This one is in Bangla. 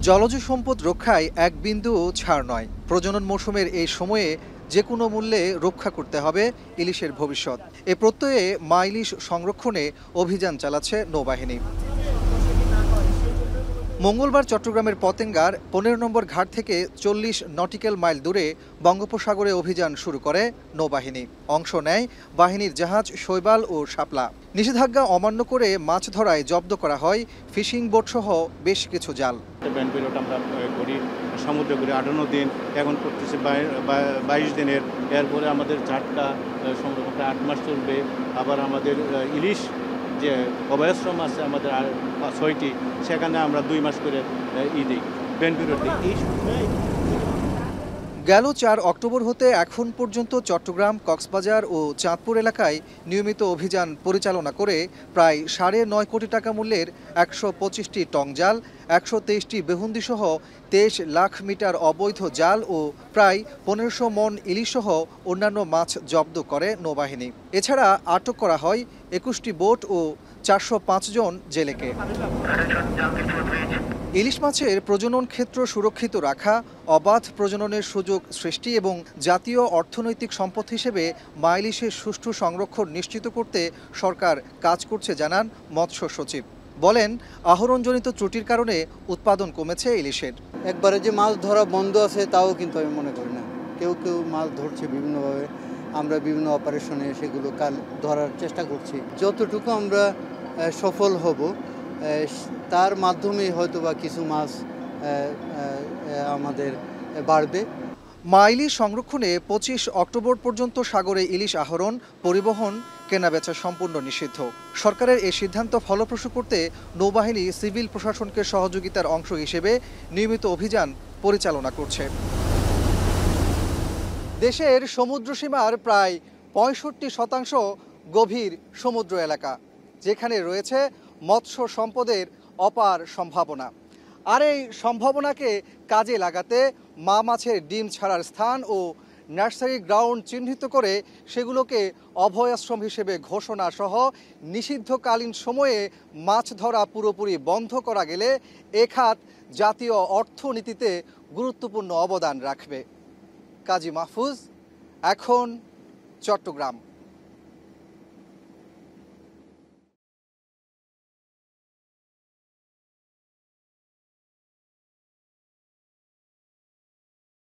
জলজ সম্পদ রক্ষায় এক বিন্দুও ছাড় নয়। প্রজনন মৌসুমের এই সময়ে যে কোনো মূল্যে রক্ষা করতে হবে ইলিশের ভবিষ্যৎ। এ প্রত্যয়ে মা ইলিশ সংরক্ষণে অভিযান চালাচ্ছে নৌবাহিনী। মঙ্গলবার চট্টগ্রামের পতেঙ্গার ১৫ নম্বর ঘাট থেকে ৪০ নটিক্যাল মাইল দূরে বঙ্গোপসাগরে অভিযান শুরু করে নৌবাহিনী। অংশ নেয় বাহিনীর জাহাজ শৈবাল ও শাপলা। নিষেধাজ্ঞা অমান্য করে মাছ ধরায় জব্দ করা হয় ফিশিং বোটসহ বেশ কিছু জাল। আমরা করি সমুদ্রে করি ৫৮ দিন, এখন করতেছি ২২ দিনের। এরপরে আমাদের ঝাটকা সংরক্ষণ ৮ মাস চলবে। আবার আমাদের ইলিশ যে অভয়াশ্রম আছে আমাদের ৬টি, সেখানে আমরা ২ মাস করে দিই বেনপিরিয়ড দিই। গেল ৪ অক্টোবর হতে এখন পর্যন্ত চট্টগ্রাম, কক্সবাজার ও চাঁদপুর এলাকায় নিয়মিত অভিযান পরিচালনা করে প্রায় ৯.৫ কোটি টাকা মূল্যের ১২৫টি টং জাল, ১২৩টি বেহুন্দিসহ ২৩ লাখ মিটার অবৈধ জাল ও প্রায় ১৫০০ মন ইলিশসহ অন্যান্য মাছ জব্দ করে নৌবাহিনী। এছাড়া আটক করা হয় ২১টি বোট ও ৪০৫ জন জেলেকে। ইলিশ মাছের প্রজনন ক্ষেত্র সুরক্ষিত রাখা, অবাধ প্রজননের সুযোগ সৃষ্টি এবং জাতীয় অর্থনৈতিক সম্পদ হিসেবে মা ইলিশের সুষ্ঠু সংরক্ষণ নিশ্চিত করতে সরকার কাজ করছে জানান মৎস্য সচিব। বলেন, আহরণজনিত ত্রুটির কারণে উৎপাদন কমেছে ইলিশের। একবারে যে মাছ ধরা বন্ধ আছে তাও কিন্তু আমি মনে করি না। কেউ কেউ মাছ ধরছে বিভিন্নভাবে, আমরা বিভিন্ন অপারেশনে সেগুলো ধরার চেষ্টা করছি। যতটুকু আমরা সফল হব তার মাধ্যমেই হয়তো বা কিছু মাছ আমাদের বাড়বে। মা ইলিশ সংরক্ষণে ২৫ অক্টোবর পর্যন্ত সাগরে ইলিশ আহরণ, পরিবহন, কেনাবেচা সম্পূর্ণ নিষিদ্ধ। সরকারের এই সিদ্ধান্ত ফলপ্রসূ করতে নৌবাহিনী সিভিল প্রশাসনকে সহযোগিতার অংশ হিসেবে নিয়মিত অভিযান পরিচালনা করছে। দেশের সমুদ্রসীমার প্রায় ৬৫% গভীর সমুদ্র এলাকা, যেখানে রয়েছে মৎস্য সম্পদের অপার সম্ভাবনা। আর এই সম্ভাবনাকে কাজে লাগাতে মা মাছের ডিম ছাড়ার স্থান ও নার্সারি গ্রাউন্ড চিহ্নিত করে সেগুলোকে অভয়াশ্রম হিসেবে ঘোষণা সহ নিষিদ্ধকালীন সময়ে মাছ ধরা পুরোপুরি বন্ধ করা গেলে এ খাত জাতীয় অর্থনীতিতে গুরুত্বপূর্ণ অবদান রাখবে। কাজী মাহফুজ, এখন, চট্টগ্রাম।